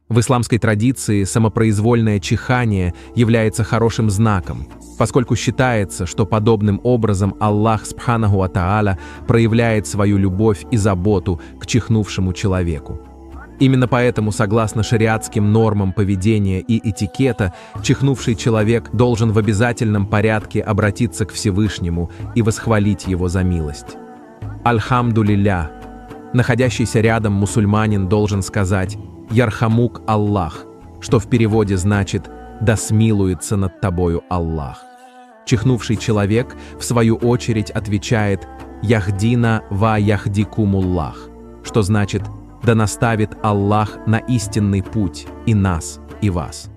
В исламской традиции самопроизвольное чихание является хорошим знаком, поскольку считается, что подобным образом Аллах Субханаху ва Тааля проявляет свою любовь и заботу к чихнувшему человеку. Именно поэтому, согласно шариатским нормам поведения и этикета, чихнувший человек должен в обязательном порядке обратиться к Всевышнему и восхвалить его за милость. Альхамдулилля. Находящийся рядом мусульманин должен сказать «Ярхамук Аллах», что в переводе значит «Да смилуется над тобою Аллах». Чихнувший человек, в свою очередь, отвечает «Яхдина ва яхдикумуллах», что значит «Да наставит Аллах на истинный путь и нас, и вас».